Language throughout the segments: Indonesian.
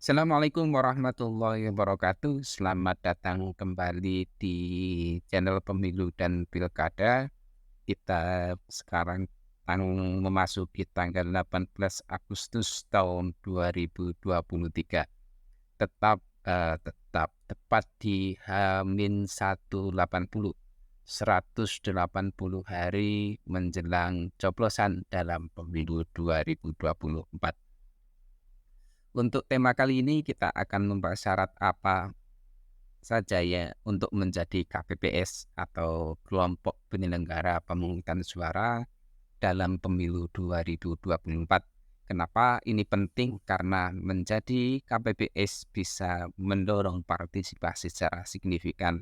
Assalamualaikum warahmatullahi wabarakatuh. Selamat datang kembali di channel Pemilu dan Pilkada. Kita sekarang memasuki tanggal 18 Agustus tahun 2023. Tetap tepat di H-180, 180 hari menjelang coblosan dalam pemilu 2024. Untuk tema kali ini kita akan membahas syarat apa saja ya untuk menjadi KPPS atau kelompok penyelenggara pemungutan suara dalam pemilu 2024. Kenapa ini penting? Karena menjadi KPPS bisa mendorong partisipasi secara signifikan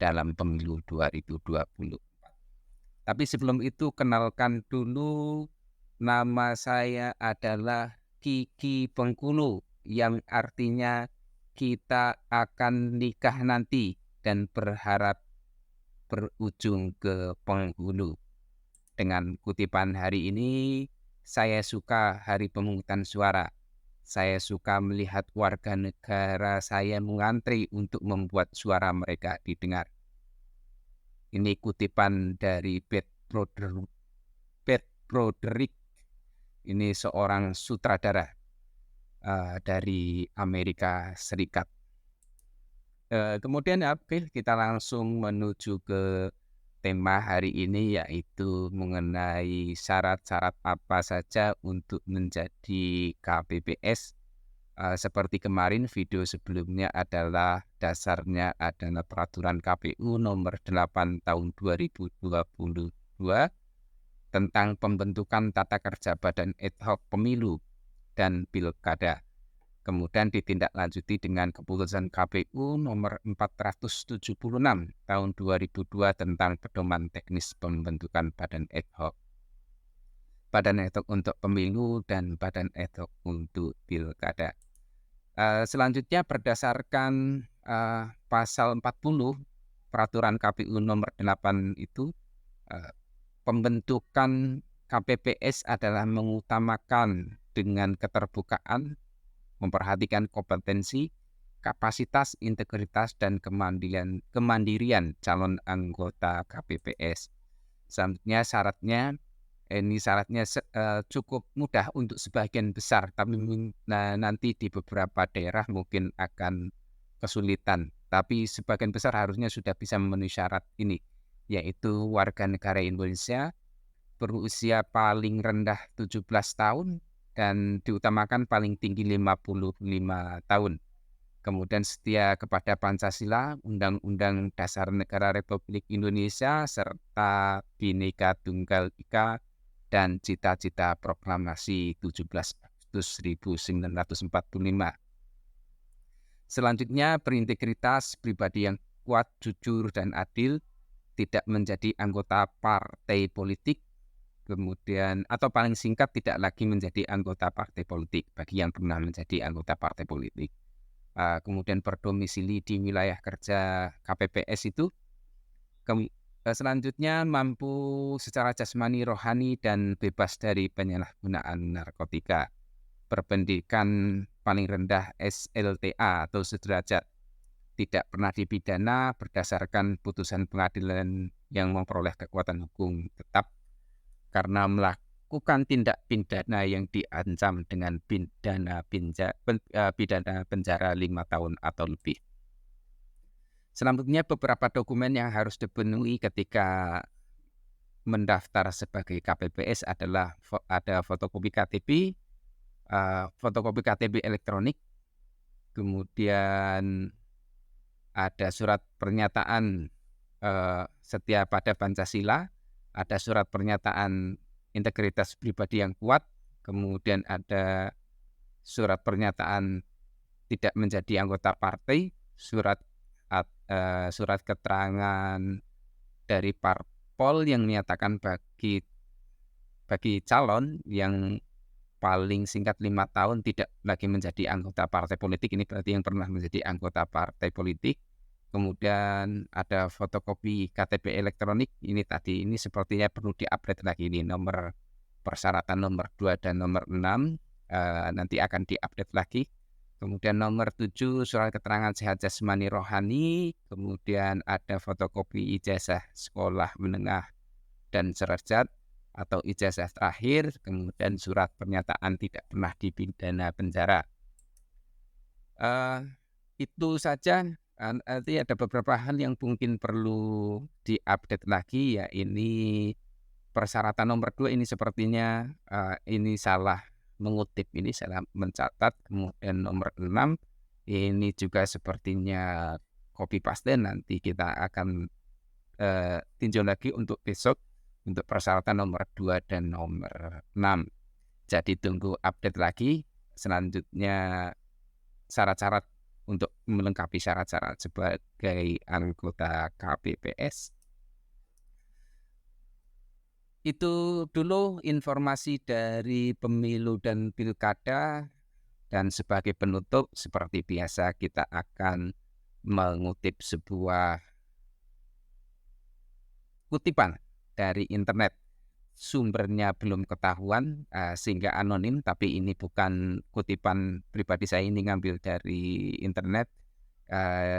dalam pemilu 2024. Tapi sebelum itu kenalkan dulu, nama saya adalah Kiki Bengkulu, yang artinya kita akan nikah nanti dan berharap berujung ke penghulu. Dengan kutipan hari ini, saya suka hari pemungutan suara. Saya suka melihat warga negara saya mengantri untuk membuat suara mereka didengar. Ini kutipan dari Beth Broderick. Ini seorang sutradara dari Amerika Serikat. Kemudian kita langsung menuju ke tema hari ini, yaitu mengenai syarat-syarat apa saja untuk menjadi KPPS. Seperti kemarin video sebelumnya adalah dasarnya adalah peraturan KPU nomor 8 tahun 2022 tentang pembentukan tata kerja Badan Ad Hoc Pemilu dan Pilkada. Kemudian ditindaklanjuti dengan keputusan KPU nomor 476 tahun 2002 tentang pedoman teknis pembentukan Badan Ad Hoc. Badan Ad Hoc untuk Pemilu dan Badan Ad Hoc untuk Pilkada. Selanjutnya berdasarkan pasal 40 peraturan KPU nomor 8 itu, pembentukan KPPS adalah mengutamakan dengan keterbukaan, memperhatikan kompetensi, kapasitas, integritas, dan kemandirian calon anggota KPPS. Selanjutnya syaratnya cukup mudah untuk sebagian besar, tapi nanti di beberapa daerah mungkin akan kesulitan. Tapi sebagian besar harusnya sudah bisa memenuhi syarat ini, yaitu warga negara Indonesia, berusia paling rendah 17 tahun, dan diutamakan paling tinggi 55 tahun. Kemudian setia kepada Pancasila, Undang-Undang Dasar Negara Republik Indonesia, serta Bhinneka Tunggal Ika, dan cita-cita proklamasi 17 Agustus 1945. Selanjutnya berintegritas, pribadi yang kuat, jujur, dan adil, tidak menjadi anggota partai politik, kemudian atau paling singkat tidak lagi menjadi anggota partai politik bagi yang pernah menjadi anggota partai politik. Kemudian berdomisili di wilayah kerja KPPS itu. Selanjutnya mampu secara jasmani, rohani, dan bebas dari penyalahgunaan narkotika. Berpendidikan paling rendah SLTA atau sederajat, tidak pernah dipidana berdasarkan putusan pengadilan yang memperoleh kekuatan hukum tetap karena melakukan tindak pidana yang diancam dengan pidana penjara 5 tahun atau lebih. Selanjutnya beberapa dokumen yang harus dipenuhi ketika mendaftar sebagai KPPS adalah ada fotokopi KTP, fotokopi KTP elektronik, kemudian ada surat pernyataan setia pada Pancasila, ada surat pernyataan integritas pribadi yang kuat, kemudian ada surat pernyataan tidak menjadi anggota partai, surat keterangan dari parpol yang menyatakan bagi calon yang paling singkat 5 tahun tidak lagi menjadi anggota partai politik, ini berarti yang pernah menjadi anggota partai politik. Kemudian ada fotokopi KTP elektronik, ini sepertinya perlu diupdate lagi, ini nomor persyaratan nomor 2 dan nomor 6 nanti akan diupdate lagi. Kemudian nomor 7 surat keterangan sehat jasmani rohani, kemudian ada fotokopi ijazah sekolah menengah dan serajat atau ijazah terakhir, kemudian surat pernyataan tidak pernah dipidana penjara. Itu saja. Nanti ada beberapa hal yang mungkin perlu diupdate lagi, ya ini persyaratan nomor 2 ini sepertinya ini salah mengutip, ini salah mencatat. Kemudian nomor 6 ini juga sepertinya copy paste, nanti kita akan tinjau lagi untuk besok untuk persyaratan nomor 2 dan nomor 6. Jadi tunggu update lagi selanjutnya syarat-syarat untuk melengkapi syarat-syarat sebagai anggota KPPS. Itu dulu informasi dari pemilu dan pilkada, dan sebagai penutup seperti biasa kita akan mengutip sebuah kutipan dari internet. Sumbernya belum ketahuan sehingga anonim, tapi ini bukan kutipan pribadi saya, ini ngambil dari internet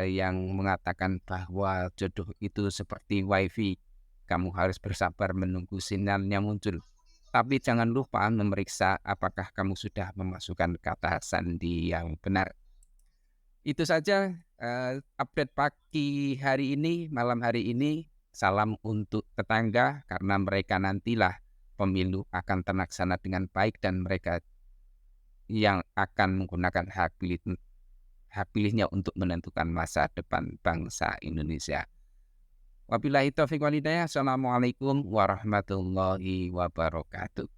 yang mengatakan bahwa jodoh itu seperti wifi, kamu harus bersabar menunggu sinyalnya muncul, tapi jangan lupa memeriksa apakah kamu sudah memasukkan kata sandi yang benar. Itu saja update pagi hari ini, malam hari ini. Salam untuk tetangga, karena mereka nantilah pemilu akan terlaksana dengan baik dan mereka yang akan menggunakan hak pilihnya untuk menentukan masa depan bangsa Indonesia. Wabillahi taufiq wal hidayah. Assalamualaikum warahmatullahi wabarakatuh.